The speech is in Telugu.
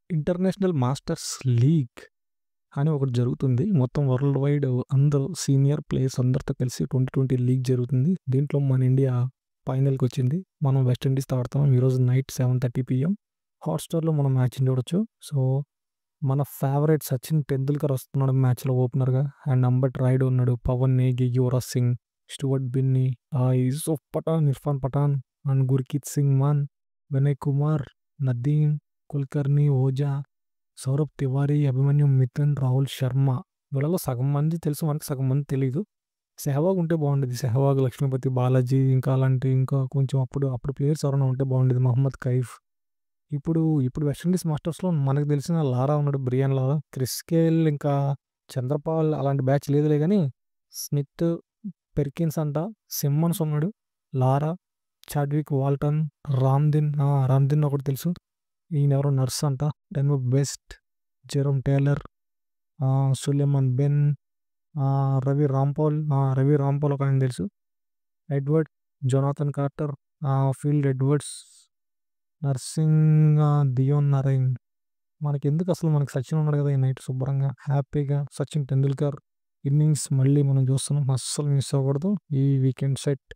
ఇంటర్నేషనల్ మాస్టర్స్ లీగ్ అని ఒకటి జరుగుతుంది. మొత్తం వరల్డ్ వైడ్ అందరూ సీనియర్ ప్లేయర్స్ అందరితో కలిసి 2020 లీగ్ జరుగుతుంది. దీంట్లో మన ఇండియా ఫైనల్‌కి వచ్చింది. మనం వెస్ట్ ఇండీస్‌తో ఆడుతున్నాం. ఈరోజు నైట్ 7:30 PM హాట్‌స్టార్‌లో మనం మ్యాచ్‌ని చూడొచ్చు. సో, మన ఫేవరెట్ సచిన్ టెండూల్కర్ వస్తున్నాడు మ్యాచ్‌లో ఓపెనర్‌గా. అండ్ అంబటి రాయుడు ఉన్నాడు. Pawan Negi, Yuvraj Singh, Stuart Binny, Yusuf Pathan, Irfan Pathan and Gurkeerat Singh Mann, Vinay Kumar, Nadeem, Kulkarni, Ojha, Saurabh Tiwary, Abhimanyu Mithun, Rahul Sharma. వీళ్ళలో సగం మంది తెలుసు మనకి, సగం మంది తెలీదు. సెహవాగ్ ఉంటే బాగుండేది. సెహవాగ్, లక్ష్మీపతి బాలాజీ ఇంకా కొంచెం అప్పుడు ప్లేయర్స్ ఎవరైనా ఉంటే బాగుండేది. మహమ్మద్ కైఫ్. ఇప్పుడు వెస్టిండీస్ మాస్టర్స్‌లో మనకు తెలిసిన లారా ఉన్నాడు. బ్రియాన్ లారా, క్రిస్ గేల్, ఇంకా చంద్రపాల్ అలాంటి బ్యాచ్ లేదులే గానీ స్మిత్, పెర్కిన్స్ అంట, సిమ్మన్స్ ఉన్నాడు, లారా, చాడ్విక్ వాల్టన్, రామ్దిన్ ఒకటి తెలుసు. ఈయనెవరో నర్స్ అంట. Tino Best, Jerome Taylor, Sulieman Benn, Ravi Rampaul ఒక ఆయన తెలుసు. ఎడ్వర్డ్, జొనాథన్ కార్టర్, ఫీల్డ్ ఎడ్వర్డ్స్, నర్సింగ్, దియోన్ నరైన్. మనకెందుకు అసలు, మనకి సచిన్ ఉన్నాడు కదా ఈ నైట్ శుభ్రంగా హ్యాపీగా. సచిన్ టెండూల్కర్ ఇన్నింగ్స్ మళ్ళీ మనం చూస్తున్నాం. అస్సలు మిస్ అవ్వకూడదు ఈ వీకెండ్ సెట్.